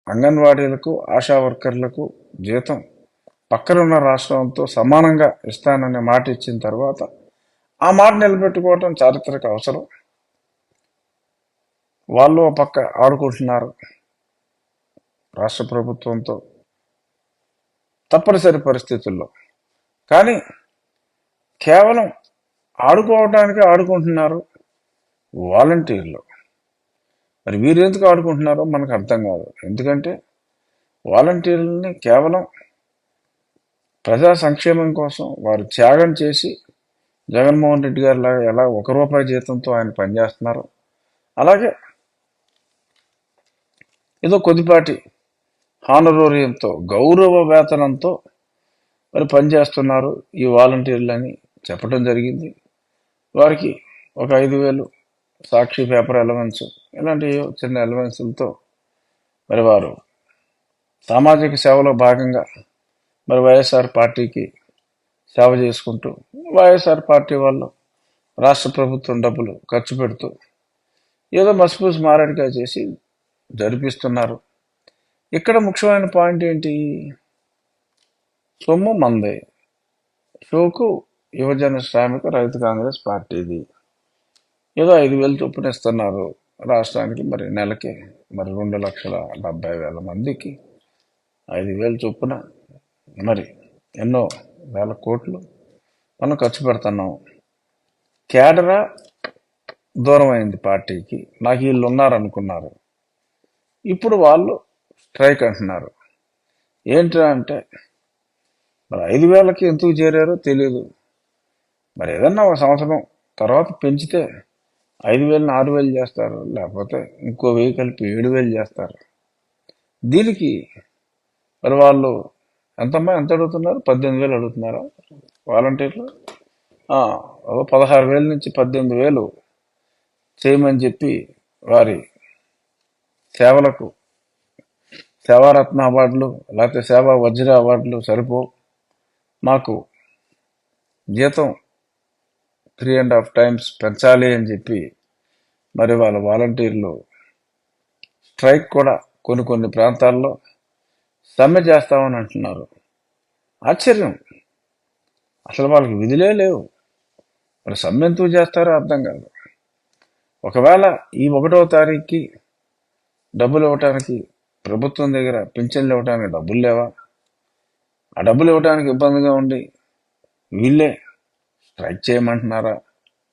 అంగన్వాడీలకు, ఆశా వర్కర్లకు జీతం పక్కనున్న రాష్ట్రంతో సమానంగా ఇస్తాననే మాట ఇచ్చిన తర్వాత ఆ మాట నిలబెట్టుకోవటం చారిత్రక అవసరం. వాళ్ళు ఒక పక్క ఆడుకుంటున్నారు రాష్ట్ర ప్రభుత్వంతో తప్పనిసరి పరిస్థితుల్లో. కానీ కేవలం ఆడుకోవటానికి ఆడుకుంటున్నారు వాలంటీర్లు. మరి వీరు ఎందుకు ఆడుకుంటున్నారో మనకు అర్థం కాదు. ఎందుకంటే వాలంటీర్లని కేవలం ప్రజా సంక్షేమం కోసం వారు త్యాగం చేసి జగన్మోహన్ రెడ్డి గారు లాగా ఎలా ₹1 జీతంతో ఆయన పనిచేస్తున్నారు, అలాగే ఏదో కొద్దిపాటి హానరోరియంతో, గౌరవ వేతనంతో మరి పనిచేస్తున్నారు ఈ వాలంటీర్లని చెప్పడం జరిగింది. వారికి ఒక 5,000 సాక్షి పేపర్ అలవెన్స్ ఇలాంటి చిన్న అలవెన్సులతో మరి వారు సామాజిక సేవలో భాగంగా మరి వైఎస్ఆర్ పార్టీకి సేవ చేసుకుంటూ వైఎస్ఆర్ పార్టీ వాళ్ళు రాష్ట్ర ప్రభుత్వం డబ్బులు ఖర్చు పెడుతూ ఏదో మసిపూసి మారడిగా చేసి జరిపిస్తున్నారు. ఇక్కడ ముఖ్యమైన పాయింట్ ఏంటి? సొమ్ము మందే, షోకు యువజన శ్రామిక రైతు కాంగ్రెస్ పార్టీది. ఏదో 5,000 చొప్పున ఇస్తున్నారు రాష్ట్రానికి. మరి నెలకి మరి 2,70,000 మందికి 5,000 చొప్పున మరి ఎన్నో వేల కోట్లు మనం ఖర్చు పెడుతున్నాం. కేడరా దూరం అయింది పార్టీకి. నాకు వీళ్ళు ఉన్నారనుకున్నారు. ఇప్పుడు వాళ్ళు స్ట్రైక్ అంటున్నారు. ఏంటంటే అంటే మరి 5,000కి ఎందుకు చేరారో తెలియదు. మరి ఏదన్నా ఒక సంవత్సరం తర్వాత పెంచితే 5,000ని 6,000 చేస్తారు, లేకపోతే ఇంకో 1,000 కలిపి 7,000 చేస్తారు. దీనికి మరి వాళ్ళు ఎంత అడుగుతున్నారు? 18,000 అడుగుతున్నారా వాలంటీర్లు? 16,000 నుంచి 18,000 చేయమని చెప్పి వారి సేవలకు సేవారత్న అవార్డులు లేకపోతే సేవా వజ్ర అవార్డులు సరిపో, మాకు జీతం 3.5 times పెంచాలి అని చెప్పి మరి వాళ్ళ వాలంటీర్లు స్ట్రైక్ కూడా కొన్ని ప్రాంతాల్లో సమ్మె చేస్తామని అంటున్నారు. ఆశ్చర్యం, అసలు వాళ్ళకి విధులే లేవు. మరి సమ్మె ఎందుకు చేస్తారో అర్థం కాదు. ఒకవేళ ఈ 1వ తారీఖుకి డబ్బులు ఇవ్వటానికి ప్రభుత్వం దగ్గర పింఛన్లు ఇవ్వడానికి డబ్బులు లేవా? ఆ డబ్బులు ఇవ్వడానికి ఇబ్బందిగా ఉండి వీళ్ళే స్ట్రైక్ చేయమంటున్నారా?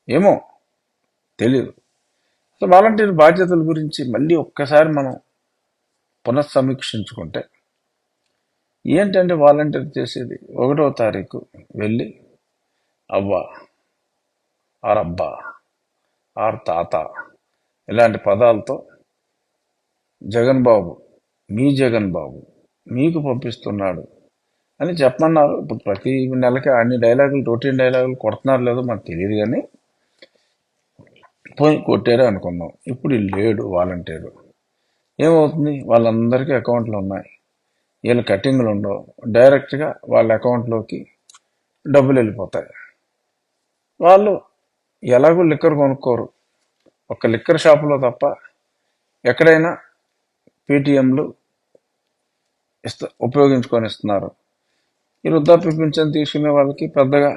ఏమో తెలియదు. సో వాలంటీర్ బాధ్యతల గురించి మళ్ళీ ఒక్కసారి మనం పునఃసమీక్షించుకుంటే ఏంటంటే వాలంటీర్ చేసేది 1వ తారీఖు వెళ్ళి అవ్వ, ఆరబ్బా, ఆర్ తాత ఇలాంటి పదాలతో జగన్ బాబు, మీ జగన్ బాబు మీకు పంపిస్తున్నాడు అని చెప్పమన్నారు. ఇప్పుడు ప్రతి నెలకి అన్ని డైలాగులు, రొటీన్ డైలాగులు కొడుతున్నారు లేదో మనకు తెలియదు, కానీ పోయి కొట్టారే అనుకుందాం. ఇప్పుడు లేడు వాలంటీరు. ఏమవుతుంది? వాళ్ళందరికీ అకౌంట్లు ఉన్నాయి, వీళ్ళ కట్టింగ్లు ఉండవు, డైరెక్ట్గా వాళ్ళ అకౌంట్లోకి డబ్బులు వెళ్ళిపోతాయి. వాళ్ళు ఎలాగో లిక్కర్ కొనుక్కోరు, ఒక లిక్కర్ షాపులో తప్ప ఎక్కడైనా పేటిఎంలు ఉపయోగించుకొని ఇస్తున్నారు. ఈ వృద్ధాప్య పింఛన్ తీసుకునే వాళ్ళకి పెద్దగా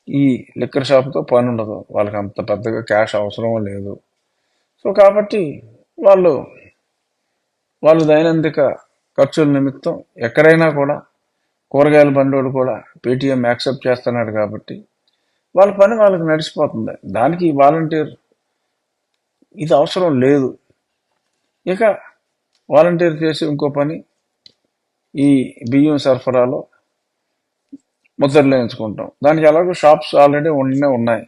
ఈ లిక్కర్ షాప్తో పని ఉండదు, వాళ్ళకి అంత పెద్దగా క్యాష్ అవసరం లేదు. సో కాబట్టి వాళ్ళు దైనందిక ఖర్చుల నిమిత్తం ఎక్కడైనా కూడా కూరగాయల బండోడు కూడా పేటిఎం యాక్సెప్ట్ చేస్తున్నాడు కాబట్టి వాళ్ళ పని వాళ్ళకి నడిచిపోతుంది. దానికి వాలంటీర్ ఇది అవసరం లేదు. ఇక వాలంటీర్ చేసి ఇంకో పని, ఈ బియ్యం సరఫరాలో ముద్రలు వేయించుకుంటాం. దానికి ఎలాగో షాప్స్ ఆల్రెడీ ఉన్నాయి,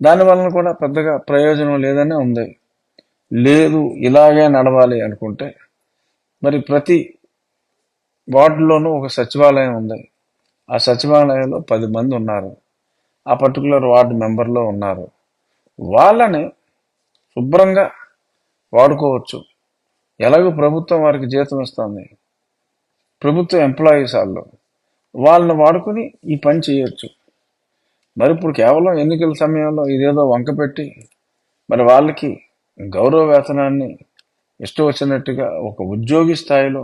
దానివలన కూడా పెద్దగా ప్రయోజనం లేదనే ఉంది. లేదు ఇలాగే నడవాలి అనుకుంటే మరి ప్రతి వార్డులోనూ ఒక సచివాలయం ఉంది. ఆ సచివాలయంలో 10 మంది ఉన్నారు, ఆ పర్టికులర్ వార్డు మెంబర్లో ఉన్నారు. వాళ్ళని శుభ్రంగా వాడుకోవచ్చు. ఎలాగో ప్రభుత్వం వారికి జీతం ఇస్తుంది, ప్రభుత్వ ఎంప్లాయీస్ వాళ్ళని వాడుకుని ఈ పని చేయొచ్చు. మరి ఇప్పుడు కేవలం ఎన్నికల సమయంలో ఇదేదో వంక పెట్టి మరి వాళ్ళకి గౌరవ వేతనాన్ని ఇష్టం వచ్చినట్టుగా ఒక ఉద్యోగి స్థాయిలో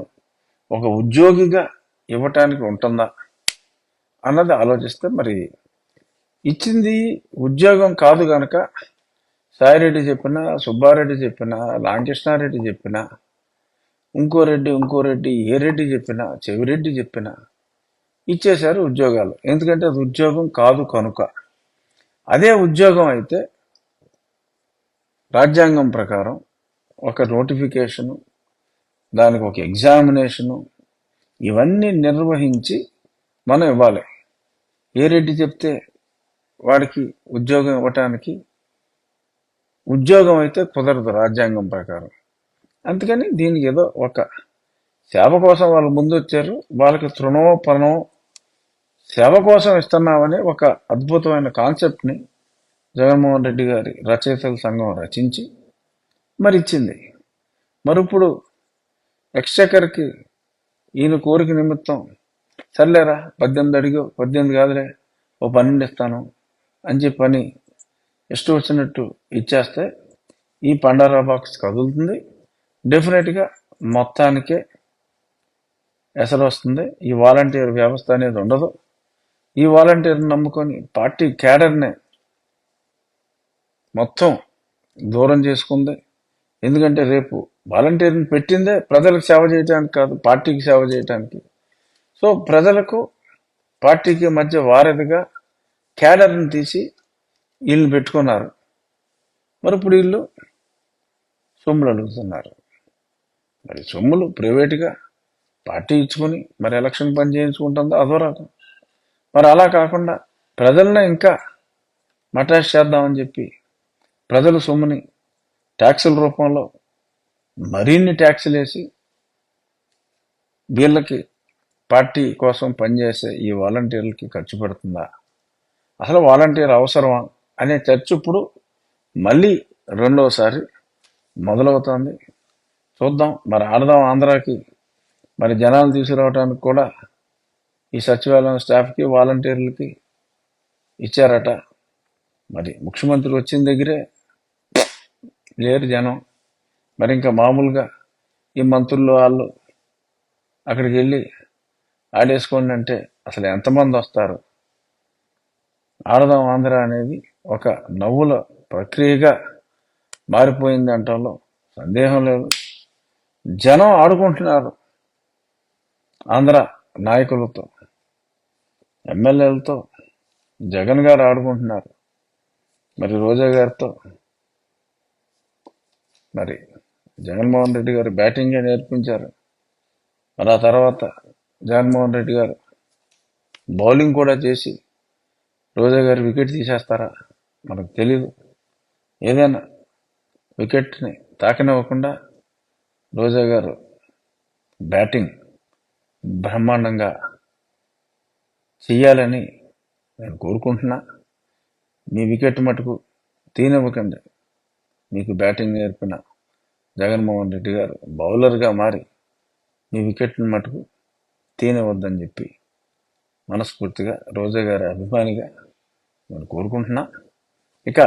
ఒక ఉద్యోగిగా ఇవ్వటానికి ఉంటుందా అన్నది ఆలోచిస్తే, మరి ఇచ్చింది ఉద్యోగం కాదు గనక సాయిరెడ్డి చెప్పినా, సుబ్బారెడ్డి చెప్పినా, రామకృష్ణారెడ్డి చెప్పినా, ఇంకో రెడ్డి ఏ రెడ్డి చెప్పినా, చెవిరెడ్డి చెప్పినా ఇచ్చేశారు ఉద్యోగాలు. ఎందుకంటే అది ఉద్యోగం కాదు కనుక. అదే ఉద్యోగం అయితే రాజ్యాంగం ప్రకారం ఒక నోటిఫికేషను, దానికి ఒక ఎగ్జామినేషను, ఇవన్నీ నిర్వహించి మనం ఇవ్వాలి. ఏ రెడ్డి చెప్తే వాడికి ఉద్యోగం ఇవ్వటానికి ఉద్యోగం అయితే కుదరదు రాజ్యాంగం ప్రకారం. అందుకని దీనికి ఏదో ఒక సేవ కోసం వాళ్ళు ముందు వచ్చారు, వాళ్ళకి తృణమో పనమో సేవ కోసం ఇస్తున్నామని ఒక అద్భుతమైన కాన్సెప్ట్ని జగన్మోహన్ రెడ్డి గారి రచయితల సంఘం రచించి మరి ఇచ్చింది. మరి ఇప్పుడు ఎక్స్చెకర్కి ఈయన కోరిక నిమిత్తం సర్లేరా 18 అడిగో, 18 కాదులే ఓ 12 ఇస్తాను అని చెప్పని ఇష్టం వచ్చినట్టు ఇచ్చేస్తే ఈ పండరా బాక్స్ కదులుతుంది. డెఫినెట్గా మొత్తానికే ఎసరు వస్తుంది. ఈ వాలంటీర్ వ్యవస్థ అనేది ఉండదు. ఈ వాలంటీర్ని నమ్ముకొని పార్టీ క్యాడర్ని మొత్తం దూరం చేసుకుంది. ఎందుకంటే రేపు వాలంటీర్ని పెట్టిందే ప్రజలకు సేవ చేయడానికి కాదు, పార్టీకి సేవ చేయడానికి. సో ప్రజలకు పార్టీకి మధ్య వారధిగా క్యాడర్ని తీసి వీళ్ళని పెట్టుకున్నారు. మరి ఇప్పుడు వీళ్ళు సొమ్ములు అడుగుతున్నారు. మరి సొమ్ములు ప్రైవేటుగా పార్టీ ఇచ్చుకొని మరి ఎలక్షన్ పని చేయించుకుంటుందో అదో రకం. మరి అలా కాకుండా ప్రజల్ని ఇంకా మటాష్ చేద్దామని చెప్పి ప్రజల సొమ్ముని ట్యాక్సుల రూపంలో మరిన్ని ట్యాక్సులు వేసి వీళ్ళకి పార్టీ కోసం పనిచేసే ఈ వాలంటీర్లకి ఖర్చు పెడుతుందా, అసలు వాలంటీర్ అవసరమా అనే చర్చ ఇప్పుడు మళ్ళీ రెండోసారి మొదలవుతోంది. చూద్దాం. మరి ఆడదాం ఆంధ్రాకి మరి జనాలు తీసుకురావడానికి కూడా ఈ సచివాలయం స్టాఫ్కి వాలంటీర్లకి ఇచ్చారట. మరి ముఖ్యమంత్రి వచ్చిన దగ్గరే లేరు జనం. మరి ఇంకా మామూలుగా ఈ మంత్రులు వాళ్ళు అక్కడికి వెళ్ళి ఆడేసుకోండి అంటే అసలు ఎంతమంది వస్తారు? ఆడదాం ఆంధ్ర అనేది ఒక నవ్వుల ప్రక్రియగా మారిపోయింది అంటంలో సందేహం లేదు. జనం ఆడుకుంటున్నారు ఆంధ్ర నాయకులతో, ఎమ్మెల్యేలతో. జగన్ గారు ఆడుకుంటున్నారు మరి రోజా గారితో. మరి జగన్మోహన్ రెడ్డి గారు బ్యాటింగే నేర్పించారు. మరి ఆ తర్వాత జగన్మోహన్ రెడ్డి గారు బౌలింగ్ కూడా చేసి రోజా గారు వికెట్ తీసేస్తారా మనకు తెలీదు. ఏదైనా వికెట్ని తాకనివ్వకుండా రోజా గారు బ్యాటింగ్ బ్రహ్మాండంగా చెయ్యాలని నేను కోరుకుంటున్నా. మీ వికెట్ మటుకు తీనివ్వకండి. మీకు బ్యాటింగ్ నేర్పిన జగన్మోహన్ రెడ్డి గారు బౌలర్గా మారి మీ వికెట్ని మటుకు తీనివ్వద్దని చెప్పి మనస్ఫూర్తిగా రోజా గారి అభిమానిగా నేను కోరుకుంటున్నా. ఇక